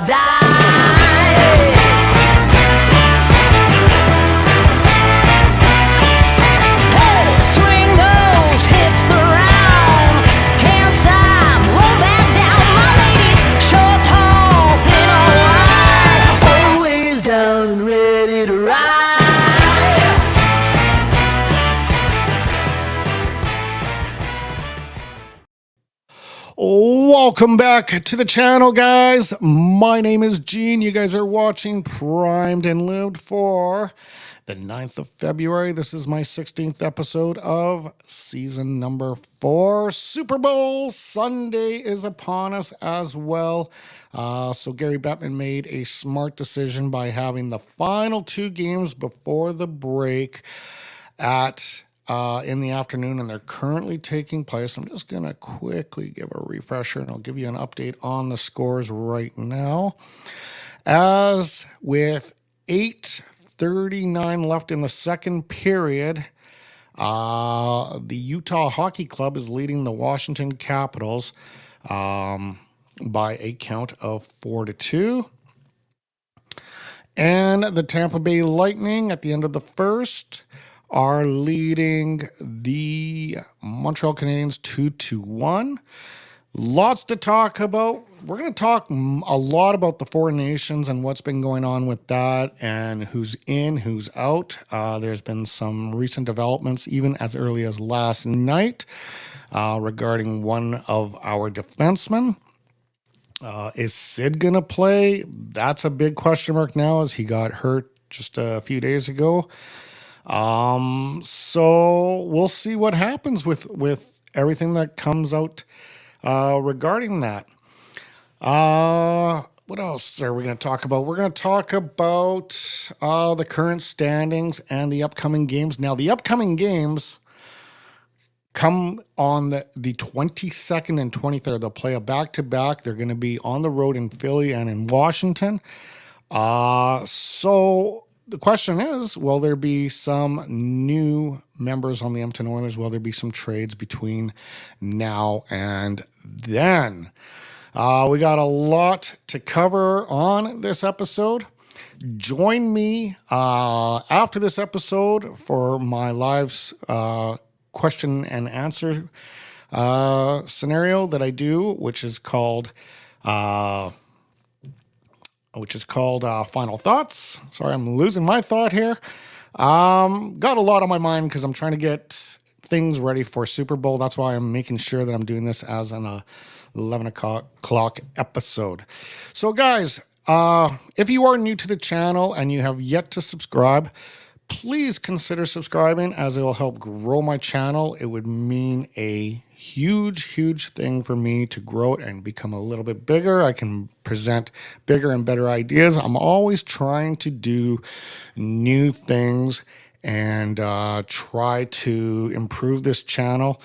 die. Swing those hips around, can't stop, roll back down. My ladies, short, tall, thin or wide, always down and ready to ride. Welcome back to the channel, guys. My name is Gene. You guys are watching Primed and Lubed for the 9th of February. This is my 16th episode of season number 4. Super Bowl Sunday is upon us as well. So Gary Bettman made a smart decision by having the final 2 games before the break in the afternoon, and they're currently taking place. I'm just going to quickly give a refresher, and I'll give you an update on the scores right now. As with 8:39 left in the second period, the Utah Hockey Club is leading the Washington Capitals by a count of 4-2. And the Tampa Bay Lightning at the end of the first are leading the Montreal Canadiens 2-1. Lots to talk about. We're going to talk a lot about the Four Nations and what's been going on with that and who's in, who's out. There's been some recent developments, even as early as last night, regarding one of our defensemen. Is Sid going to play? That's a big question mark now, as he got hurt just a few days ago. So we'll see what happens with everything that comes out regarding that. What else are we going to talk about? We're going to talk about the current standings and the upcoming games. Now, the upcoming games come on the 22nd and 23rd. They'll play a back-to-back. They're going to be on the road in Philly and in Washington. So the question is, will there be some new members on the Edmonton Oilers? Will there be some trades between now and then? We got a lot to cover on this episode. Join me after this episode for my live question and answer scenario that I do, which is called Final Thoughts. Sorry, I'm losing my thought here. Got a lot on my mind because I'm trying to get things ready for Super Bowl. That's why I'm making sure that I'm doing this as an 11 o'clock episode. So guys, if you are new to the channel and you have yet to subscribe, please consider subscribing, as it will help grow my channel. It would mean a huge thing for me to grow it and become a little bit bigger. I can present bigger and better ideas. I'm always trying to do new things and try to improve this channel.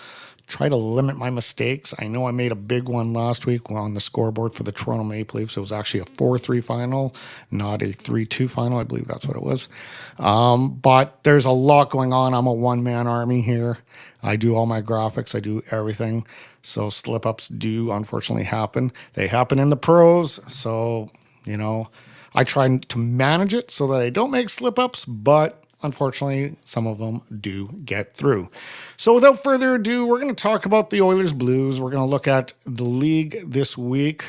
Try to limit my mistakes. I know I made a big one last week on the scoreboard for the Toronto Maple Leafs. It was actually a 4-3 final, not a 3-2 final. I believe that's what it was. But there's a lot going on. I'm a one-man army here. I do all my graphics. I do everything. So slip-ups do unfortunately happen. They happen in the pros. So, I try to manage it so that I don't make slip-ups, but unfortunately, some of them do get through. So without further ado, we're going to talk about the Oilers Blues. We're going to look at the league this week,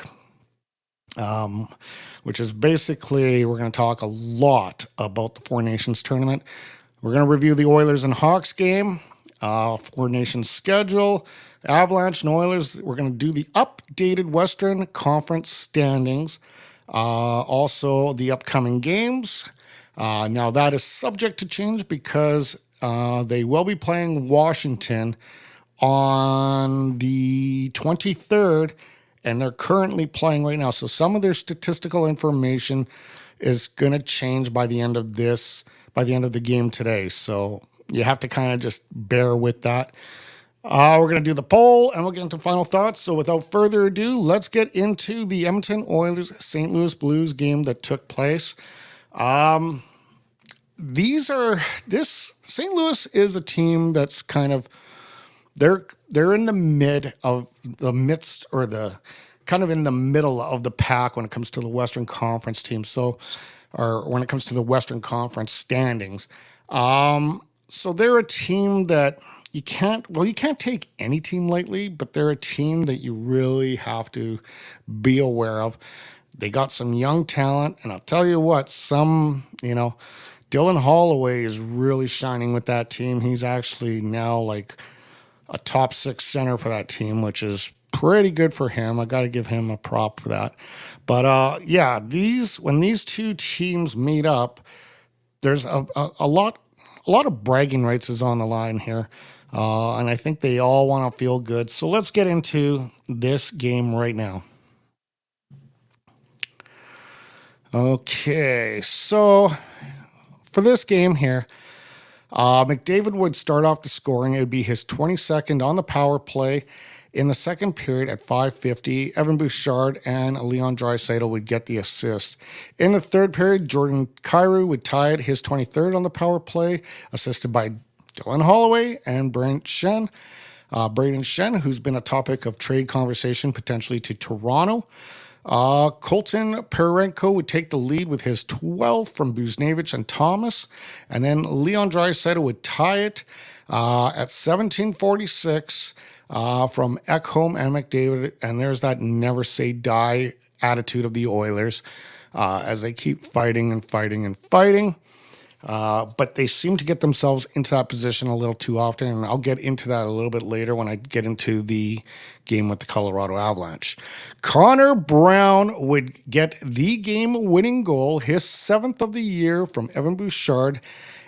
which is basically, we're going to talk a lot about the Four Nations tournament. We're going to review the Oilers and Hawks game, Four Nations schedule, Avalanche and Oilers. We're going to do the updated Western Conference standings, also the upcoming games. Now, that is subject to change because they will be playing Washington on the 23rd, and they're currently playing right now. So some of their statistical information is going to change by the end of the game today. So you have to kind of just bear with that. We're going to do the poll, and we'll get into final thoughts. So without further ado, let's get into the Edmonton Oilers St. Louis Blues game that took place. This St. Louis is a team that's kind of, they're in the midst or the kind of in the middle of the pack when it comes to the Western Conference teams. Or when it comes to the Western Conference standings. So they're a team that you can't take any team lightly, but they're a team that you really have to be aware of. They got some young talent, and I'll tell you what, Dylan Holloway is really shining with that team. He's actually now like a top six center for that team, which is pretty good for him. I got to give him a prop for that. But yeah, when these two teams meet up, there's a lot of bragging rights is on the line here, and I think they all want to feel good. So let's get into this game right now. Okay, so for this game here, McDavid would start off the scoring. It would be his 22nd on the power play. In the second period at 5:50, Evan Bouchard and Leon Draisaitl would get the assist. In the third period, Jordan Kyrou would tie it, his 23rd on the power play, assisted by Dylan Holloway and Braden Shen, who's been a topic of trade conversation potentially to Toronto. Colton Perenko would take the lead with his 12th from Buznevich and Thomas. And then Leon Draisaitl would tie it at 17:46 from Ekholm and McDavid. And there's that never say die attitude of the Oilers as they keep fighting and fighting and fighting. But they seem to get themselves into that position a little too often, and I'll get into that a little bit later when I get into the game with the Colorado Avalanche. Connor Brown would get the game-winning goal, his 7th of the year from Evan Bouchard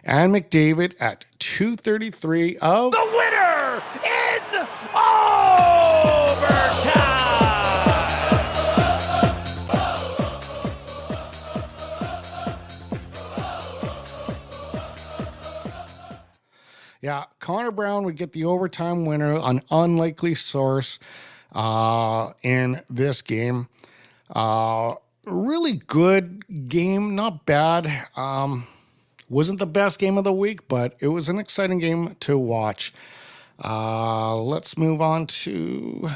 and McDavid at 2:33 of The winner in overtime! Yeah, Connor Brown would get the overtime winner, an unlikely source in this game. Really good game, not bad. Wasn't the best game of the week, but it was an exciting game to watch. Let's move on to...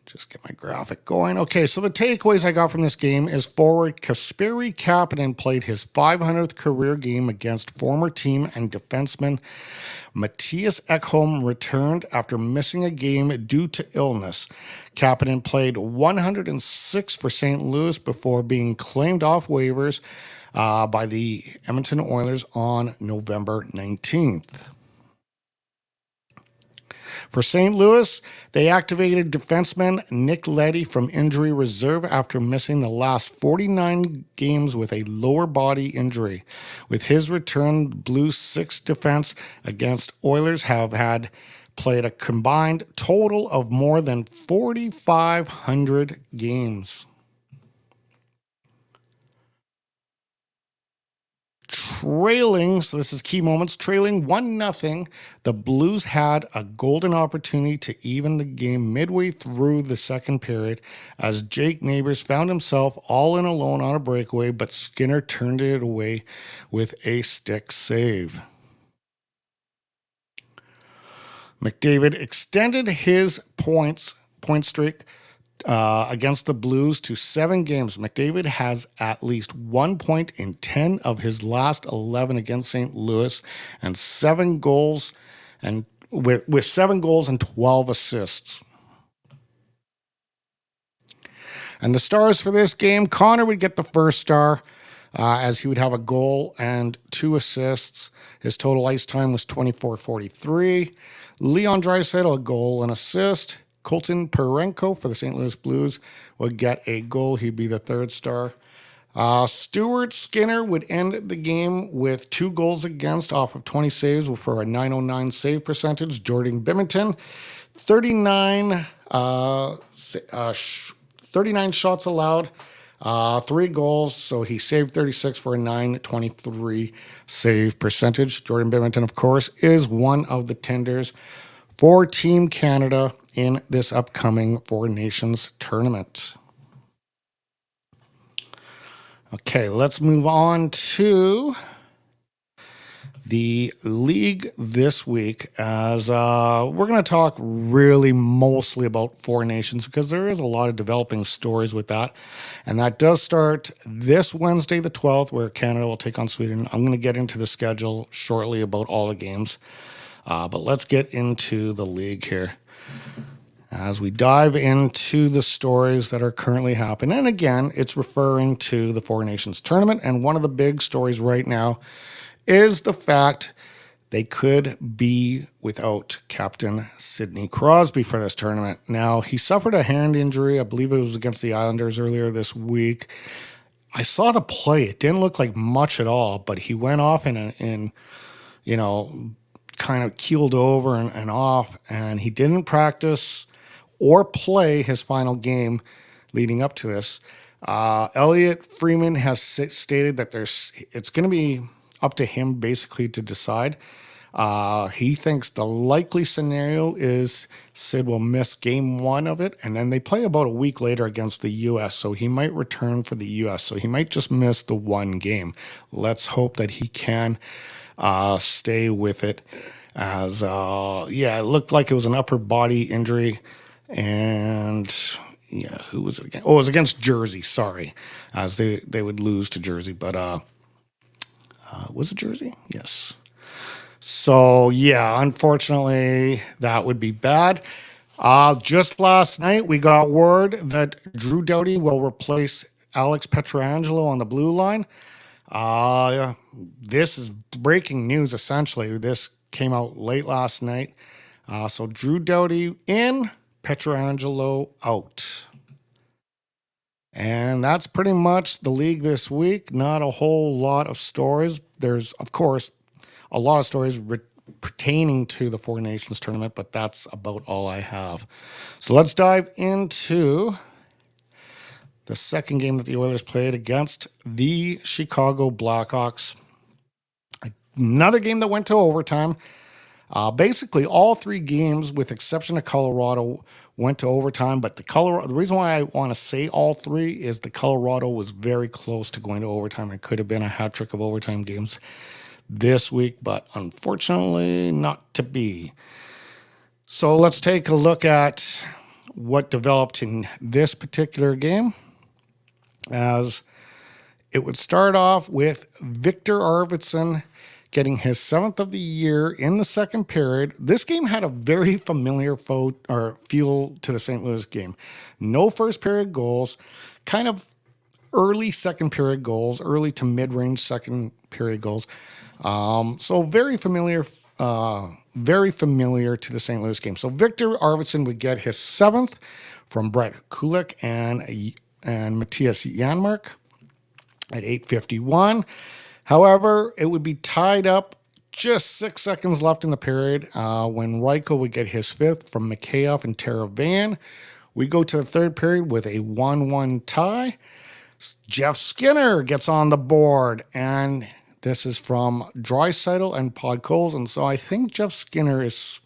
Just get my graphic going. Okay, so the takeaways I got from this game is forward Kasperi Kapanen played his 500th career game against former team and defenseman Matthias Ekholm returned after missing a game due to illness. Kapanen played 106 for St. Louis before being claimed off waivers by the Edmonton Oilers on November 19th. For St. Louis, they activated defenseman Nick Leddy from injury reserve after missing the last 49 games with a lower body injury. With his return, Blues' 6th defense against Oilers have played a combined total of more than 4,500 games. So this is key moments, trailing 1-0, the Blues had a golden opportunity to even the game midway through the second period as Jake Neighbors found himself all in alone on a breakaway, but Skinner turned it away with a stick save. McDavid extended his point streak against the Blues to 7 games. McDavid has at least 1 point in 10 of his last 11 against St. Louis, and 7 goals, and with 7 goals and 12 assists. And the stars for this game, Connor would get the first star, as he would have a goal and 2 assists. His total ice time was 24:43. Leon Draisaitl, a goal and assist. Colton Perenko for the St. Louis Blues would get a goal. He'd be the 3rd star. Stuart Skinner would end the game with 2 goals against off of 20 saves for a .909 save percentage. Jordan Binnington, 39 shots allowed, 3 goals, so he saved 36 for a .923 save percentage. Jordan Binnington, of course, is one of the tenders for Team Canada in this upcoming Four Nations tournament. Okay, let's move on to the league this week, as we're going to talk really mostly about Four Nations because there is a lot of developing stories with that. And that does start this Wednesday, the 12th, where Canada will take on Sweden. I'm going to get into the schedule shortly about all the games. But let's get into the league here as we dive into the stories that are currently happening. And again, it's referring to the Four Nations tournament. And one of the big stories right now is the fact they could be without Captain Sidney Crosby for this tournament. Now, he suffered a hand injury. I believe it was against the Islanders earlier this week. I saw the play. It didn't look like much at all, but he went off in kind of keeled over and off, and he didn't practice or play his final game leading up to this. Elliot Freeman has stated that it's going to be up to him basically to decide. He thinks the likely scenario is Sid will miss game one of it, and then they play about a week later against the U.S., so he might return for the U.S., so he might just miss the one game. Let's hope that he can stay with it, as it looked like it was an upper body injury, and yeah, who was it against? Oh, it was against Jersey, sorry, as they would lose to Jersey, but was it Jersey? Yes. So, yeah, unfortunately, that would be bad. Just last night, we got word that Drew Doughty will replace Alex Pietrangelo on the blue line. This is breaking news, essentially. This came out late last night. So, Drew Doughty in, Pietrangelo out. And that's pretty much the league this week. Not a whole lot of stories. There's, of course, a lot of stories pertaining to the Four Nations tournament, but that's about all I have. So let's dive into the second game that the Oilers played against the Chicago Blackhawks. Another game that went to overtime. Basically, all three games, with exception of Colorado, went to overtime. But the reason why I want to say all three is the Colorado was very close to going to overtime. It could have been a hat trick of overtime games this week, but unfortunately not to be. So let's take a look at what developed in this particular game, as it would start off with Victor Arvidsson getting his seventh of the year in the second period. This game had a very familiar feel to the St. Louis game. No first period goals, kind of early second period goals, early to mid-range second period goals. So very familiar to the St. Louis game. So Victor Arvidsson would get his seventh from Brett Kulak and Matthias Janmark at 8:51. However, it would be tied up just 6 seconds left in the period when Reichel would get his fifth from Mikheyev and Taravan. We go to the third period with a 1-1 tie. Jeff Skinner gets on the board, and this is from Draisaitl and Podkolzin. And so I think Jeff Skinner is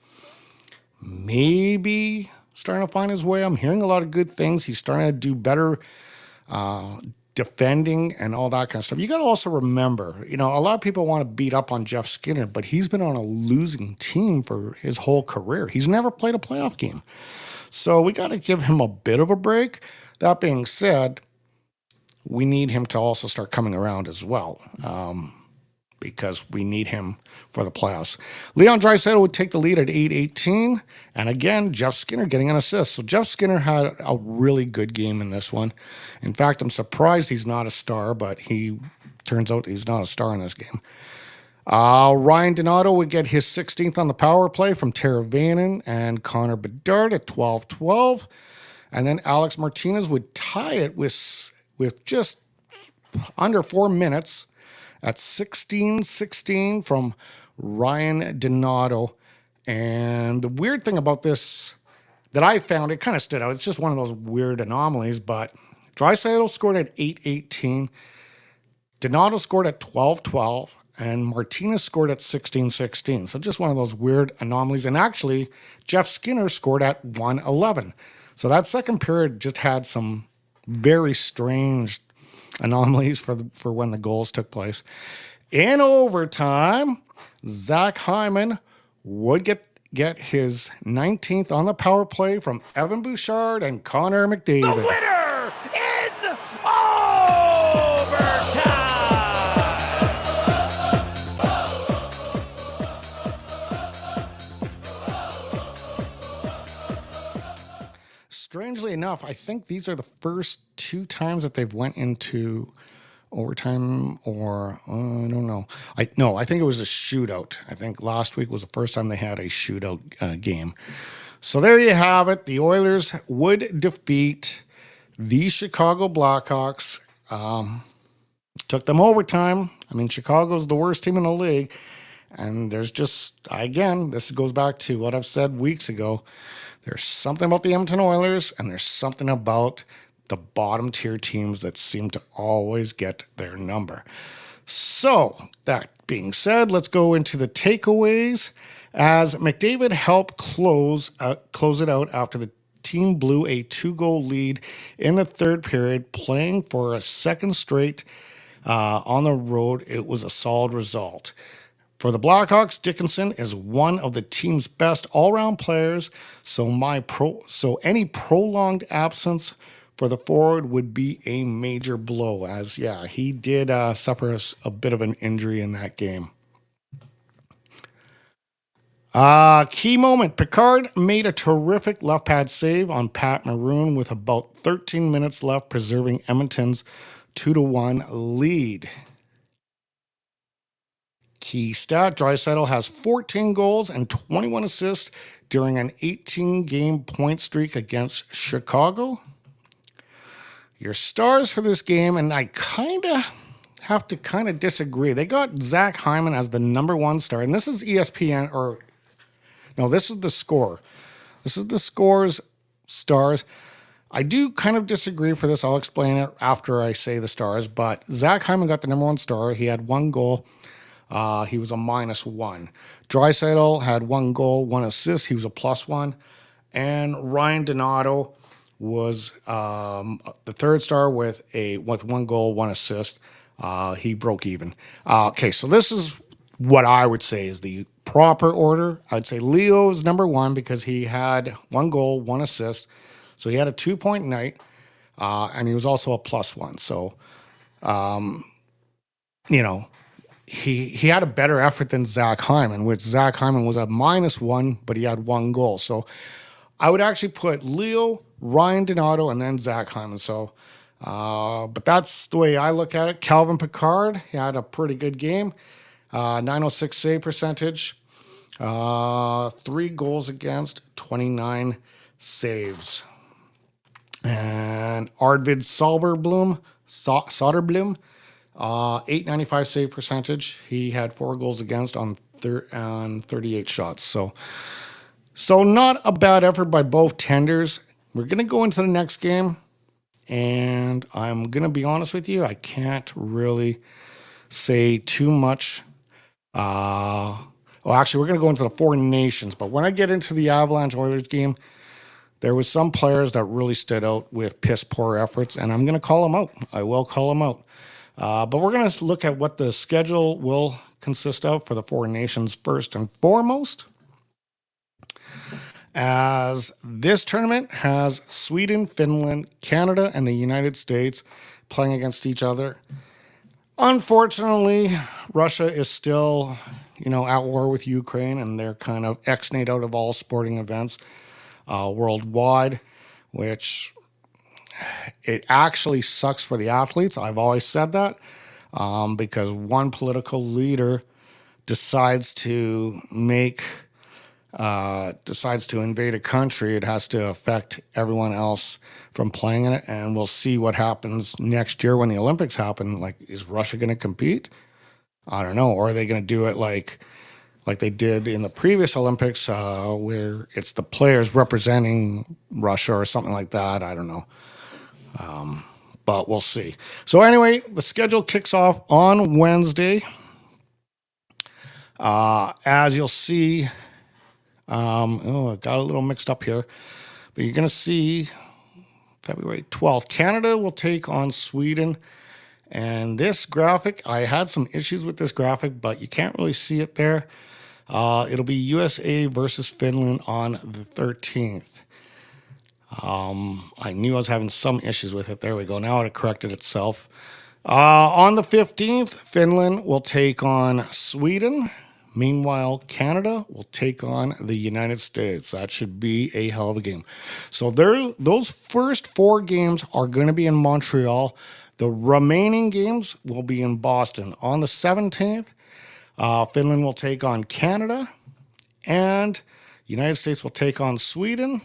maybe starting to find his way. I'm hearing a lot of good things. He's starting to do better defending and all that kind of stuff. You got to also remember, a lot of people want to beat up on Jeff Skinner, but he's been on a losing team for his whole career. He's never played a playoff game. So we got to give him a bit of a break. That being said, we need him to also start coming around as well, because we need him for the playoffs. Leon Draisaitl would take the lead at 8:18, and again, Jeff Skinner getting an assist. So Jeff Skinner had a really good game in this one. In fact, I'm surprised he's not a star, but he turns out he's not a star in this game. Ryan Donato would get his 16th on the power play from Teravainen and Connor Bedard at 12:12, and then Alex Martinez would tie it with just under 4 minutes at 16:16 from Ryan Donato. And the weird thing about this that I found, it kind of stood out. It's just one of those weird anomalies, but Draisaitl scored at 8:18, Donato scored at 12:12, and Martinez scored at 16:16. So just one of those weird anomalies. And actually, Jeff Skinner scored at 1:11. So that second period just had some very strange anomalies for when the goals took place. In overtime, Zach Hyman would get his 19th on the power play from Evan Bouchard and Connor McDavid. The winner in overtime. Strangely enough, I think these are the first two times that they've went into overtime, or I don't know. I think it was a shootout. I think last week was the first time they had a shootout game. So there you have it. The Oilers would defeat the Chicago Blackhawks. Took them overtime. I mean, Chicago's the worst team in the league. And there's just, again, this goes back to what I've said weeks ago. There's something about the Edmonton Oilers, and there's something about the bottom tier teams that seem to always get their number. So, that being said, let's go into the takeaways. As McDavid helped close it out after the team blew a 2-goal lead in the third period, playing for a second straight on the road, it was a solid result. For the Blackhawks, Dickinson is one of the team's best all-round players, so any prolonged absence for the forward would be a major blow, as, yeah, he did suffer a bit of an injury in that game. Key moment. Picard made a terrific left pad save on Pat Maroon with about 13 minutes left, preserving Edmonton's 2-1 lead. Key stat, Draisaitl has 14 goals and 21 assists during an 18-game point streak against Chicago. Your stars for this game, and I have to disagree. They got Zach Hyman as the number one star, and this is ESPN, this is the score. This is the score's stars. I do kind of disagree for this. I'll explain it after I say the stars, but Zach Hyman got the number one star. He had 1 goal. He was a -1. Draisaitl had 1 goal, 1 assist. He was a +1. And Ryan Donato was the third star with 1 goal, 1 assist. He broke even. Okay, so this is what I would say is the proper order. I'd say Leo's number 1 because he had 1 goal, 1 assist. So he had a 2-point night, and he was also a +1. So, he had a better effort than Zach Hyman, which Zach Hyman was a -1, but he had 1 goal. So I would actually put Leo, Ryan Donato, and then Zach Hyman. So, but that's the way I look at it. Calvin Picard, he had a pretty good game. 906 save percentage, 3 goals against, 29 saves. And Arvid Soderblom, 895 save percentage. He had 4 goals against on 38 shots. So not a bad effort by both tenders. We're going to go into the next game, and I'm going to be honest with you, I can't really say too much. Actually, we're going to go into the Four Nations, but when I get into the Avalanche Oilers game, there was some players that really stood out with piss poor efforts, and I'm going to call them out. I will call them out. But we're going to look at what the schedule will consist of for the Four Nations first and foremost. As this tournament has Sweden, Finland, Canada, and the United States playing against each other. Unfortunately, Russia is still, at war with Ukraine, and they're kind of ex-nate out of all sporting events worldwide, which it actually sucks for the athletes. I've always said that because one political leader decides to invade a country, it has to affect everyone else from playing in it. And we'll see what happens next year when the Olympics happen. Like, is Russia going to compete? I don't know. Or are they going to do it like they did in the previous Olympics, where it's the players representing Russia or something like that? I don't know. But we'll see. So anyway, the schedule kicks off on Wednesday. As you'll see, I got a little mixed up here, but you're going to see February 12th, Canada will take on Sweden, And this graphic, I had some issues with this graphic, but you can't really see it there. It'll be USA versus Finland on the 13th. I knew I was having some issues with it. There we go. Now it corrected itself. On the 15th, Finland will take on Sweden. Meanwhile, Canada will take on the United States. That should be a hell of a game. So those first 4 games are going to be in Montreal. The remaining games will be in Boston. On the 17th, Finland will take on Canada, and the United States will take on Sweden.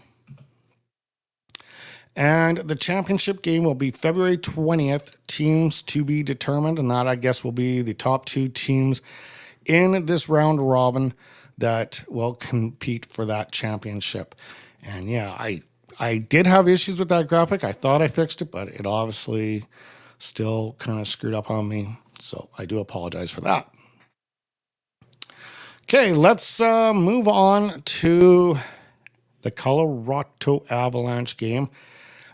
And the championship game will be February 20th, teams to be determined, and that, I guess, will be the top 2 teams in this round robin that will compete for that championship. And yeah, I did have issues with that graphic. I thought I fixed it, but it obviously still kind of screwed up on me. So I do apologize for that. Okay, let's move on to the Colorado Avalanche game.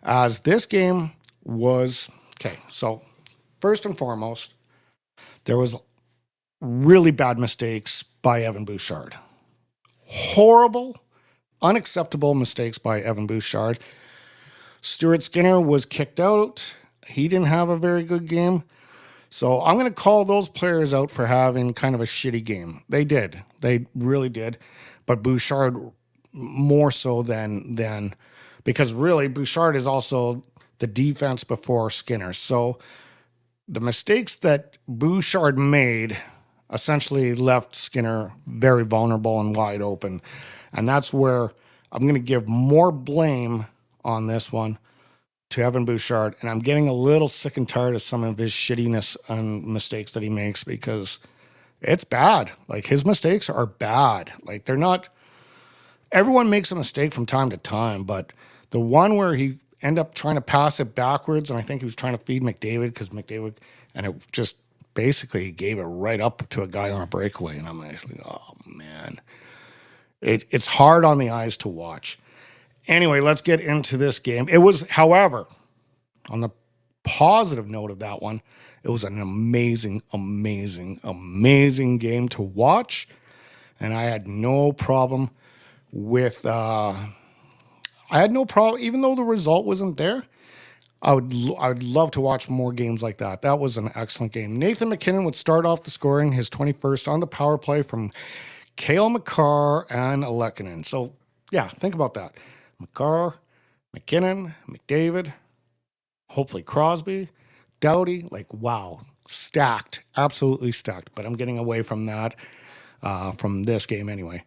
As this game was, okay, so first and foremost, there was really bad mistakes by Evan Bouchard. Horrible, unacceptable mistakes by Evan Bouchard. Stuart Skinner was kicked out. He didn't have a very good game. So I'm going to call those players out for having kind of a shitty game. They did. They really did. But Bouchard more so than because really Bouchard is also the defense before Skinner. So the mistakes that Bouchard made essentially left Skinner very vulnerable and wide open. And that's where I'm going to give more blame on this one to Evan Bouchard. And I'm getting a little sick and tired of some of his shittiness and mistakes that he makes because it's bad. Like, his mistakes are bad. Like, they're not, everyone makes a mistake from time to time, but the one where he ended up trying to pass it backwards, and I think he was trying to feed McDavid because McDavid, and it just basically gave it right up to a guy on a breakaway. And I'm like, oh man, it's hard on the eyes to watch. Anyway, let's get into this game. It was, however, on the positive note of that one, it was an amazing, amazing, amazing game to watch. And I had no problem with, even though the result wasn't there, I would love to watch more games like that. That was an excellent game. Nathan MacKinnon would start off the scoring, his 21st on the power play from Cale Makar and Lehkonen. So, yeah, think about that. Makar, McKinnon, McDavid, hopefully Crosby, Doughty, like, wow, stacked, absolutely stacked. But I'm getting away from that, from this game anyway.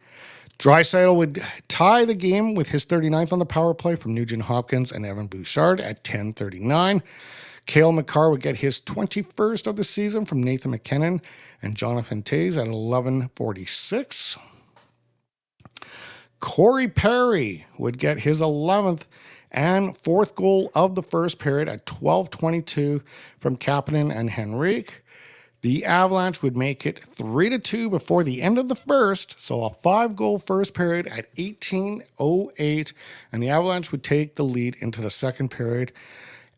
Draisaitl would tie the game with his 39th on the power play from Nugent Hopkins and Evan Bouchard at 10:39. Cale Makar would get his 21st of the season from Nathan MacKinnon and Jonathan Toews at 11:46. Corey Perry would get his 11th and 4th goal of the first period at 12:22 from Kapanen and Henrique. The Avalanche would make it 3-2 before the end of the first, so a 5-goal first period at 18:08, and the Avalanche would take the lead into the second period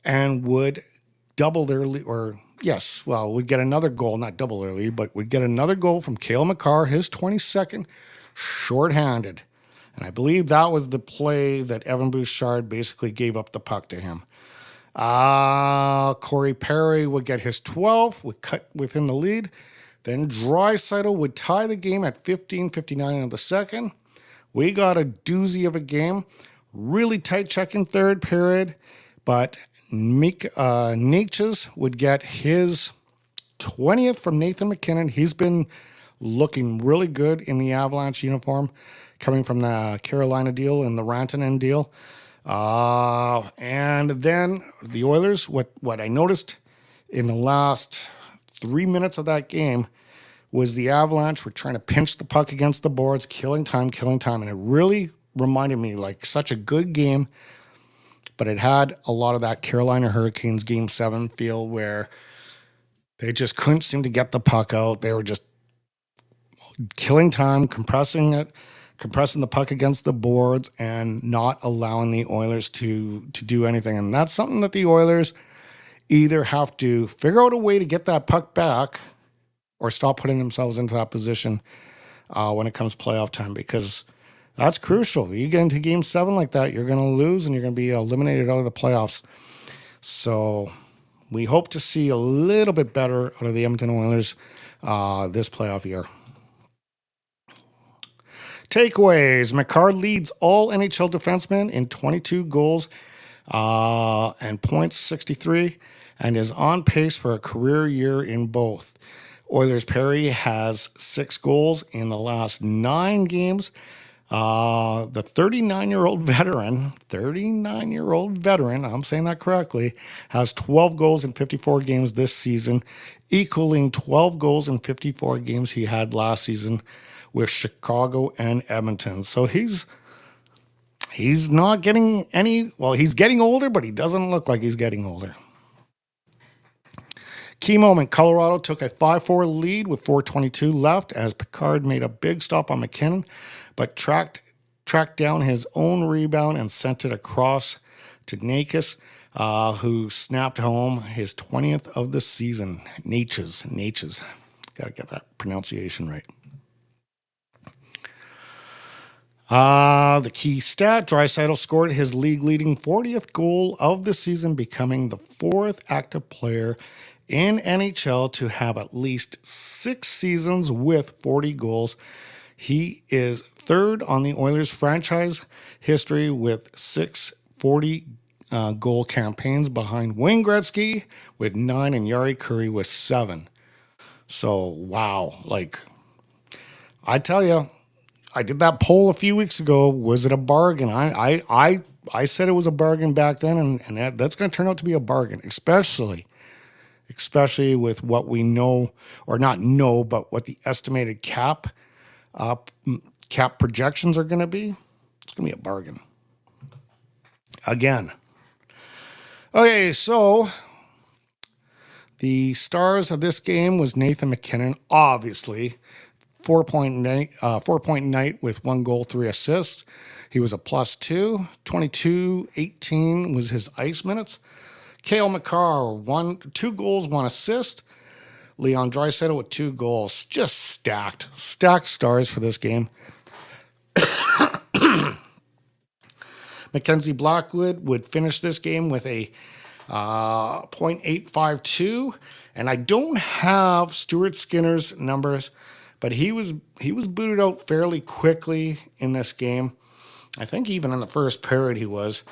and would double their lead, would get another goal, not double their lead, but would get another goal from Cale Makar, his 22nd, shorthanded. And I believe that was the play that Evan Bouchard basically gave up the puck to him. Corey Perry would get his 12th, would cut within the lead. Then Draisaitl would tie the game at 15:59 of the second. We got a doozy of a game. Really tight check in third period, but Natchez would get his 20th from Nathan MacKinnon. He's been looking really good in the Avalanche uniform, coming from the Carolina deal and the Rantanen deal. And then the Oilers, what I noticed in the last 3 minutes of that game was the Avalanche were trying to pinch the puck against the boards, killing time. And it really reminded me like such a good game, but it had a lot of that Carolina Hurricanes Game 7 feel where they just couldn't seem to get the puck out. They were just killing time, compressing the puck against the boards and not allowing the Oilers to do anything. And that's something that the Oilers, either have to figure out a way to get that puck back or stop putting themselves into that position when it comes playoff time, because that's crucial. You get into game 7 like that, you're going to lose and you're going to be eliminated out of the playoffs. So we hope to see a little bit better out of the Edmonton Oilers this playoff year. Takeaways. McCarr leads all NHL defensemen in 22 goals and points, 63, and is on pace for a career year in both. Oilers Perry has 6 goals in the last 9 games. The 39-year-old veteran, I'm saying that correctly, has 12 goals in 54 games this season, equaling 12 goals in 54 games he had last season with Chicago and Edmonton. So he's not getting any, well, he's getting older, but he doesn't look like he's getting older. Key moment, Colorado took a 5-4 lead with 4:22 left as Picard made a big stop on McKinnon, but tracked down his own rebound and sent it across to Nakis, who snapped home his 20th of the season. Natchez. Got to get that pronunciation right. The key stat, Draisaitl scored his league-leading 40th goal of the season, becoming the 4th active player in NHL to have at least 6 seasons with 40 goals. He is 3rd on the Oilers franchise history with 6 40 goal campaigns behind Wayne Gretzky with 9 and Jari Kurri with 7. So, wow. Like, I tell you, I did that poll a few weeks ago. Was it a bargain? I said it was a bargain back then, and that's going to turn out to be a bargain, especially with what we know, or not know, but what the estimated cap projections are going to be. It's going to be a bargain. Again. Okay, so the stars of this game was Nathan MacKinnon, obviously. 4-point night with 1 goal, 3 assists. He was a +2. 22-18 was his ice minutes. Cale Makar, 2 goals, 1 assist. Leon Draisaitl with 2 goals. Just stacked stars for this game. Mackenzie Blackwood would finish this game with a .852, and I don't have Stuart Skinner's numbers, but he was booted out fairly quickly in this game. I think even in the first period he was.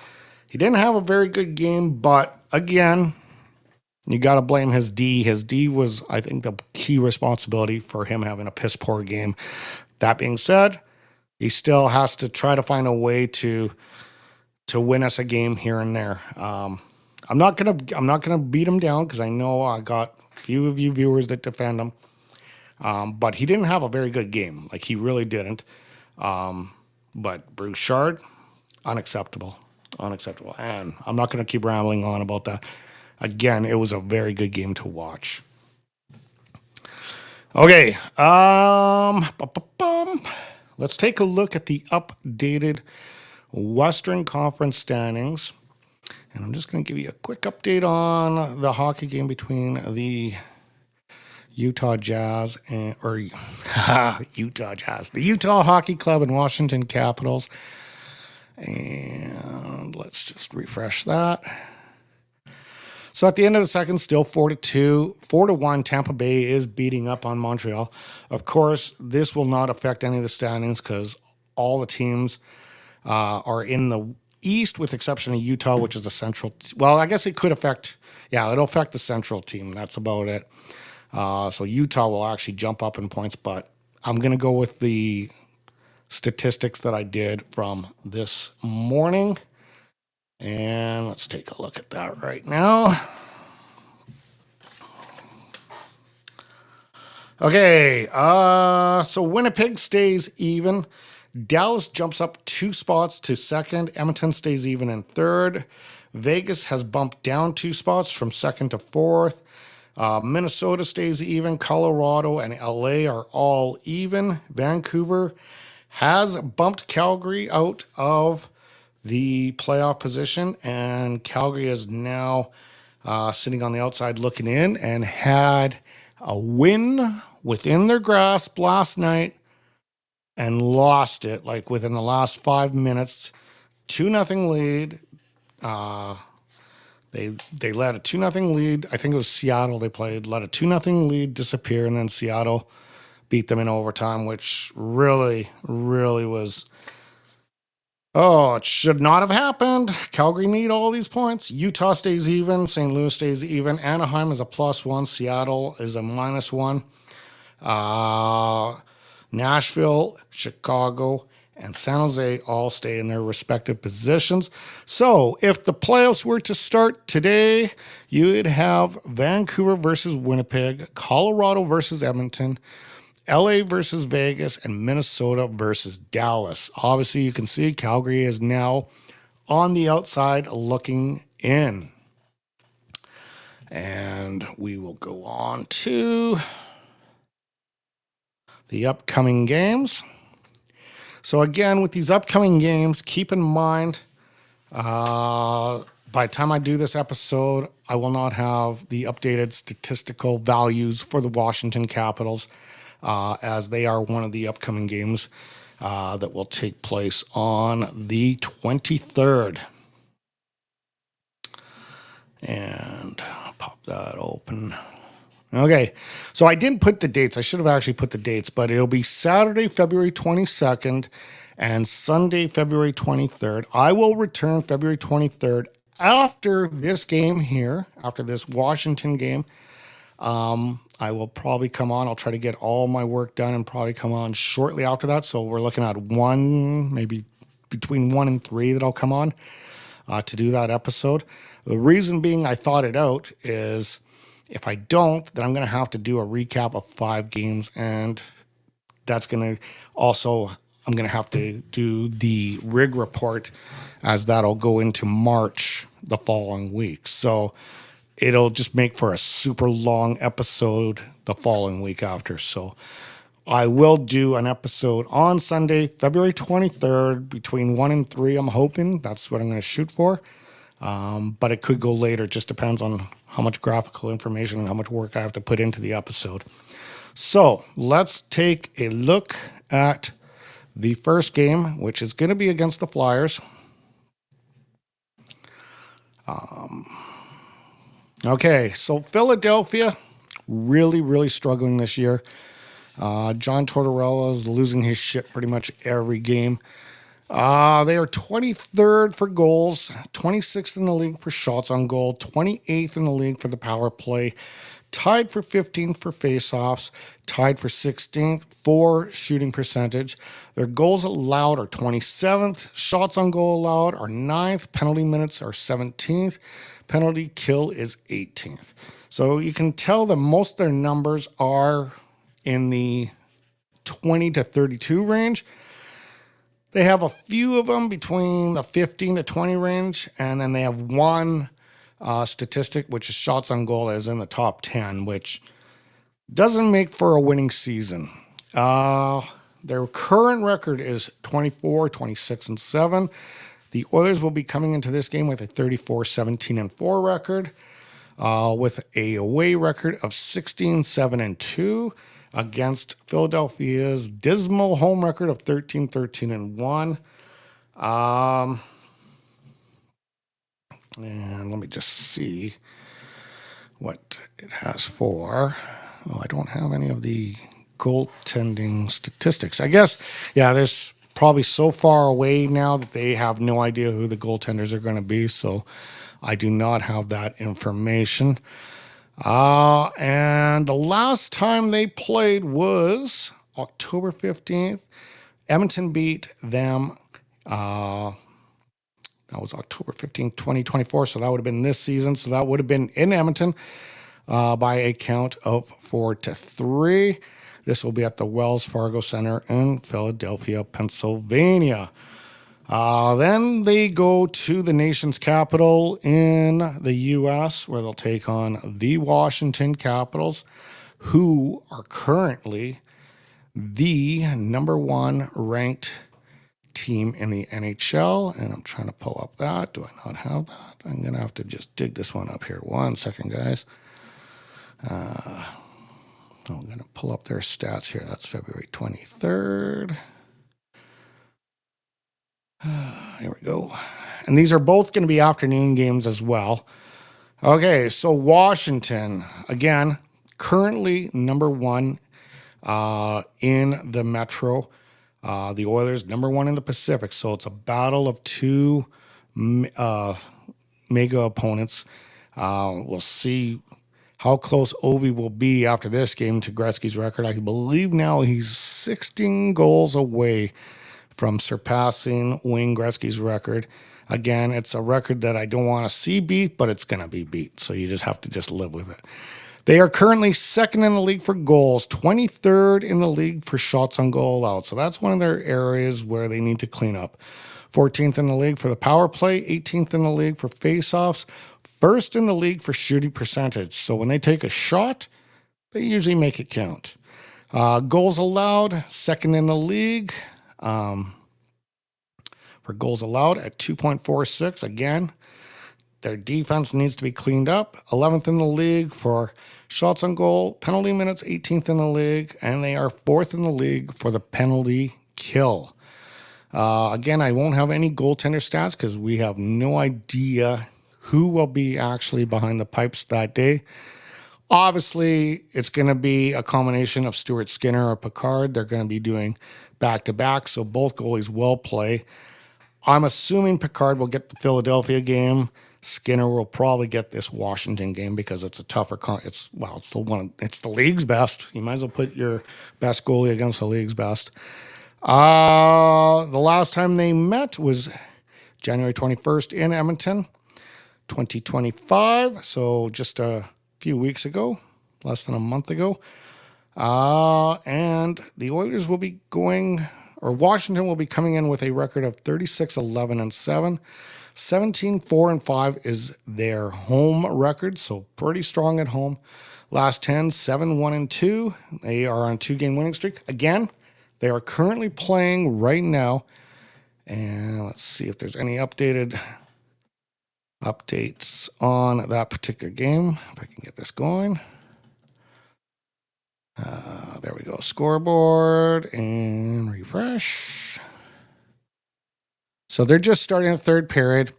He didn't have a very good game, but again, you got to blame his D. His D was, I think, the key responsibility for him having a piss poor game. That being said, he still has to try to find a way to win us a game here and there. I'm not gonna beat him down because I know I got a few of you viewers that defend him. But he didn't have a very good game. Like, he really didn't. But Bouchard, unacceptable. And I'm not going to keep rambling on about that. Again, it was a very good game to watch. Okay. Let's take a look at the updated Western Conference standings. And I'm just going to give you a quick update on the hockey game between the Utah Jazz the Utah Hockey Club and Washington Capitals. And let's just refresh that. So at the end of the second, still 4-2, 4-1, Tampa Bay is beating up on Montreal. Of course, this will not affect any of the standings because all the teams are in the East, with the exception of Utah, which is a central. Well, I guess it could affect. Yeah, it'll affect the central team. That's about it. So Utah will actually jump up in points, but I'm going to go with the statistics that I did from this morning. And let's take a look at that right now. Okay, so Winnipeg stays even. Dallas jumps up 2 spots to second. Edmonton stays even in third. Vegas has bumped down 2 spots from second to fourth. Minnesota stays even. Colorado and LA are all even. Vancouver has bumped Calgary out of the playoff position, and Calgary is now sitting on the outside looking in, and had a win within their grasp last night and lost it like within the last 5 minutes. 2-0 lead. They let a 2-0 lead. I think it was Seattle they played. Let a 2-0 lead disappear, and then Seattle beat them in overtime, which really, really was. Oh, it should not have happened. Calgary need all these points. Utah stays even. St. Louis stays even. Anaheim is a +1. Seattle is a -1. Uh, Nashville, Chicago, and San Jose all stay in their respective positions. So if the playoffs were to start today, you would have Vancouver versus Winnipeg, Colorado versus Edmonton, LA versus Vegas, and Minnesota versus Dallas. Obviously, you can see Calgary is now on the outside looking in. And we will go on to the upcoming games. So again, with these upcoming games, keep in mind, by the time I do this episode, I will not have the updated statistical values for the Washington Capitals, as they are one of the upcoming games that will take place on the 23rd. And I'll pop that open. Okay, so I didn't put the dates. I should have actually put the dates, but it'll be Saturday, February 22nd and Sunday, February 23rd. I will return February 23rd after this game here, after this Washington game. I will probably come on. I'll try to get all my work done and probably come on shortly after that. So we're looking at maybe between 1 and 3 that I'll come on to do that episode. The reason being I thought it out is if I don't, then I'm going to have to do a recap of 5 games. And that's going to also, I'm going to have to do the rig report as that'll go into March the following week. So it'll just make for a super long episode the following week after. So I will do an episode on Sunday, February 23rd, between 1 and 3. I'm hoping that's what I'm going to shoot for. But it could go later. It just depends on how much graphical information and how much work I have to put into the episode. So let's take a look at the first game, which is going to be against the Flyers. Okay, so Philadelphia, really, really struggling this year. John Tortorella is losing his shit pretty much every game. They are 23rd for goals, 26th in the league for shots on goal, 28th in the league for the power play, tied for 15th for faceoffs, tied for 16th for shooting percentage. Their goals allowed are 27th, shots on goal allowed are 9th, penalty minutes are 17th, penalty kill is 18th. So you can tell that most of their numbers are in the 20 to 32 range. They have a few of them between the 15 to 20 range, and then they have one statistic, which is shots on goal, is in the top 10, which doesn't make for a winning season. Their current record is 24, 26, and 7. The Oilers will be coming into this game with a 34, 17, and 4 record, with a away record of 16, 7, and 2. Against Philadelphia's dismal home record of 13, 13, and 1. And let me just see what it has for. Oh, I don't have any of the goaltending statistics. I guess, yeah, there's probably so far away now that they have no idea who the goaltenders are going to be. So I do not have that information. And the last time they played was October 15th. Edmonton beat them. That was October 15th, 2024. So that would have been this season. So that would have been in Edmonton by a count of 4-3. This will be at the Wells Fargo Center in Philadelphia, Pennsylvania. Then they go to the nation's capital in the U.S., where they'll take on the Washington Capitals, who are currently the number 1 ranked team in the NHL, and I'm trying to pull up that. Do I not have that? I'm going to have to just dig this one up here. 1 second, guys. I'm going to pull up their stats here. That's February 23rd. Here we go. And these are both going to be afternoon games as well. Okay, so Washington, again, currently number 1 in the Metro. The Oilers, number 1 in the Pacific. So it's a battle of 2 mega opponents. We'll see how close Ovi will be after this game to Gretzky's record. I believe now he's 16 goals away from surpassing Wayne Gretzky's record. Again, it's a record that I don't want to see beat, but it's going to be beat. So you just have to just live with it. They are currently 2nd in the league for goals, 23rd in the league for shots on goal allowed. So that's one of their areas where they need to clean up. 14th in the league for the power play, 18th in the league for faceoffs, 1st in the league for shooting percentage. So when they take a shot, they usually make it count. Goals allowed, 2nd in the league for goals allowed at 2.46. Again, their defense needs to be cleaned up. 11th in the league for shots on goal, penalty minutes, 18th in the league, and they are 4th in the league for the penalty kill. Again, I won't have any goaltender stats because we have no idea who will be actually behind the pipes that day. Obviously, it's going to be a combination of Stuart Skinner or Picard. They're going to be doing back-to-back, so both goalies will play. I'm assuming Picard will get the Philadelphia game. Skinner will probably get this Washington game because it's a tougher it's the league's best. You might as well put your best goalie against the league's best. The last time they met was January 21st in Edmonton, 2025. So just a few weeks ago, less than a month ago. And the Oilers will be Washington will be coming in with a record of 36-11-7. 17-4-5 is their home record, so pretty strong at home. Last 10, 7-1-2. They are on a 2-game winning streak. Again, they are currently playing right now. And let's see if there's any updates on that particular game. If I can get this going. There we go. Scoreboard and refresh. So they're just starting the 3rd period.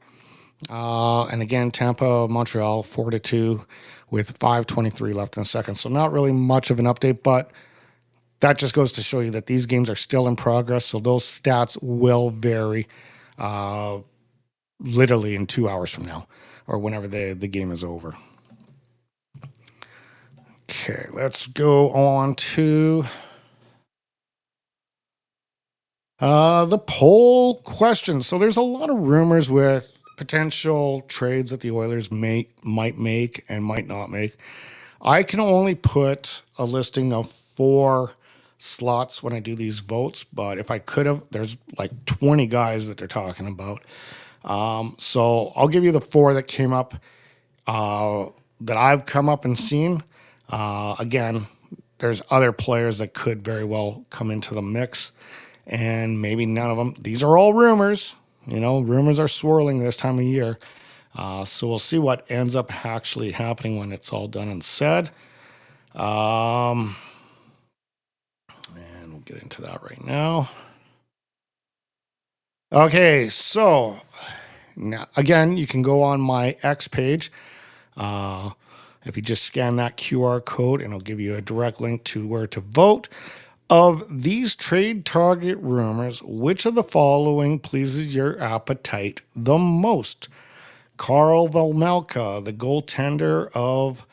And again, Tampa, Montreal, 4-2 with 5:23 left in the second. So not really much of an update, but that just goes to show you that these games are still in progress. So those stats will vary literally in 2 hours from now or whenever the game is over. Okay, let's go on to the poll question. So there's a lot of rumors with potential trades that the Oilers might make and might not make. I can only put a listing of 4 slots when I do these votes, but if I could have, there's like 20 guys that they're talking about. So I'll give you the 4 that came up, that I've come up and seen. Again, there's other players that could very well come into the mix, and maybe none of them. These are all rumors. Rumors are swirling this time of year. So we'll see what ends up actually happening when it's all done and said. And we'll get into that right now. Okay, so now, again, you can go on my X page. If you just scan that QR code, and it'll give you a direct link to where to vote. Of these trade target rumors, which of the following pleases your appetite the most? Carl Velmelka, the goaltender of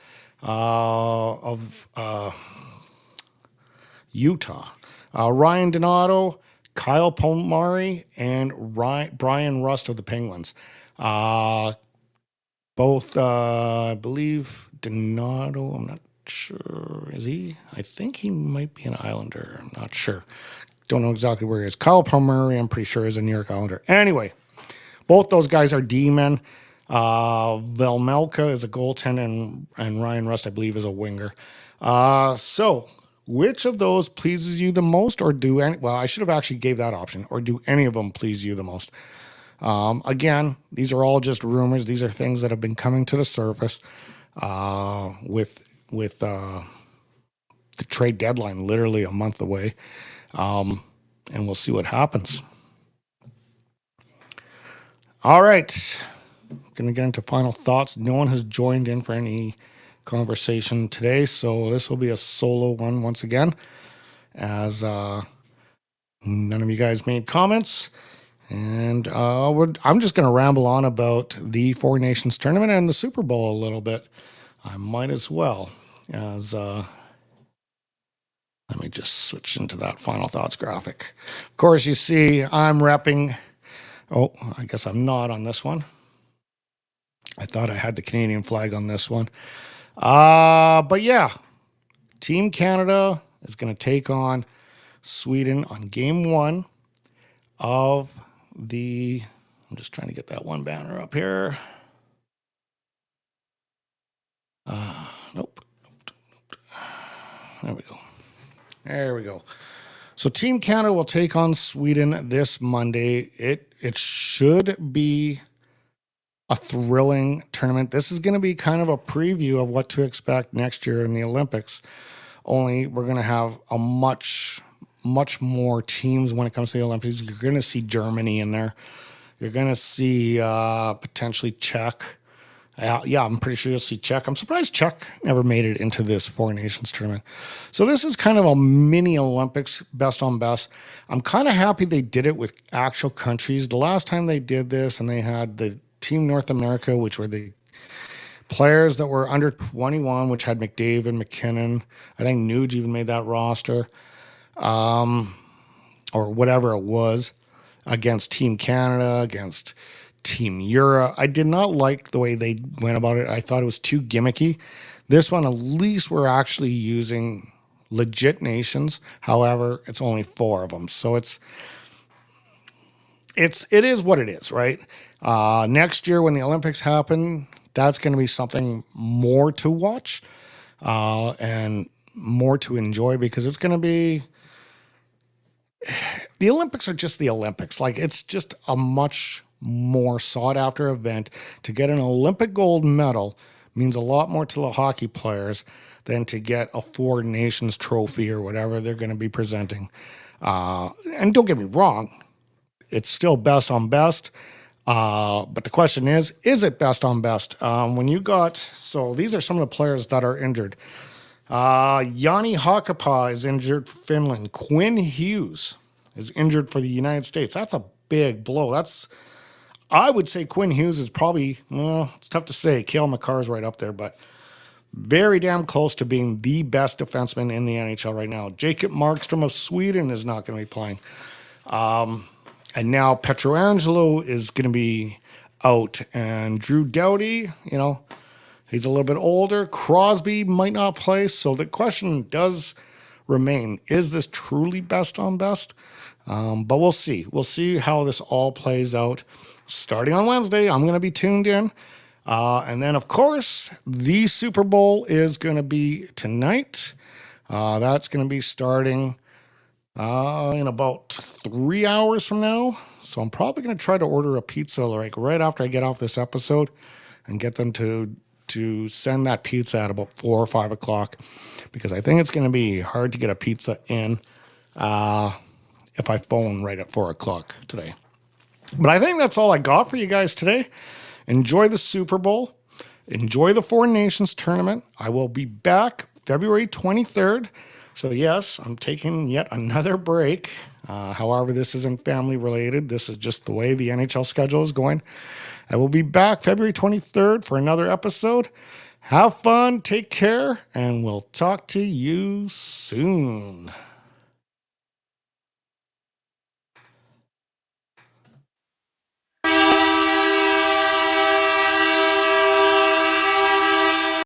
Utah. Ryan Donato, Kyle Palmieri, and Brian Rust of the Penguins. Both, I believe, Donato, I'm not sure. Is he? I think he might be an Islander. I'm not sure. Don't know exactly where he is. Kyle Palmieri, I'm pretty sure, is a New York Islander. Anyway, both those guys are D-men. Velmelka is a goaltender, and Ryan Rust, I believe, is a winger. So Which of those pleases you the most, or do any? Well, I should have actually gave that option. Or do any of them please you the most? Again, these are all just rumors. These are things that have been coming to the surface with the trade deadline literally a month away, and we'll see what happens. All right, going to get into final thoughts. No one has joined in for any conversation today, so this will be a solo one once again, as none of you guys made comments. And I'm just going to ramble on about the Four Nations tournament and the Super Bowl a little bit. I might as well, as let me just switch into that final thoughts graphic. Of course, you see I'm repping. Oh, I guess I'm not on this one. I thought I had the Canadian flag on this one. But yeah, Team Canada is going to take on Sweden on game one of the. I'm just trying to get that one banner up here. Nope. There we go. There we go. So Team Canada will take on Sweden this Monday. It should be a thrilling tournament. This is going to be kind of a preview of what to expect next year in the Olympics. Only we're going to have a much more teams when it comes to the Olympics. You're going to see Germany in there. You're going to see potentially Czech. Yeah, I'm pretty sure you'll see Czech. I'm surprised Czech never made it into this Four Nations tournament. So this is kind of a mini Olympics, best on best. I'm kind of happy they did it with actual countries. The last time they did this, and they had the Team North America, which were the players that were under 21, which had McDavid, McKinnon. I think Nuge even made that roster, or whatever it was, against Team Canada, against Team Euro. I did not like the way they went about it. I thought it was too gimmicky. This one, at least we're actually using legit nations. However, it's only 4 of them. So it is what it is, right? Next year when the Olympics happen, that's going to be something more to watch and more to enjoy, because it's going to be, the Olympics are just the Olympics. Like, it's just a much more sought after event. To get an Olympic gold medal means a lot more to the hockey players than to get a Four Nations trophy or whatever they're going to be presenting. And don't get me wrong, it's still best on best. But the question is it best on best? When you got, so these are some of the players that are injured. Jani Hakapa is injured for Finland. Quinn Hughes is injured for the United States. That's a big blow. I would say Quinn Hughes is probably, well, it's tough to say. Cale Makar's right up there, but very damn close to being the best defenseman in the NHL right now. Jacob Markstrom of Sweden is not going to be playing. And now Pietrangelo is going to be out. And Drew Doughty, he's a little bit older. Crosby might not play. So the question does remain, is this truly best on best? But we'll see. We'll see how this all plays out. Starting on Wednesday, I'm going to be tuned in. And then, of course, the Super Bowl is going to be tonight. That's going to be starting in about 3 hours from now. So I'm probably going to try to order a pizza like right after I get off this episode and get them to send that pizza at about 4 or 5 o'clock, because I think it's going to be hard to get a pizza in if I phone right at 4 o'clock today. But I think that's all I got for you guys today. Enjoy the Super Bowl. Enjoy the Four Nations tournament. I will be back February 23rd. So yes, I'm taking yet another break. However, this isn't family related. This is just the way the NHL schedule is going. I will be back February 23rd for another episode. Have fun, take care, and we'll talk to you soon.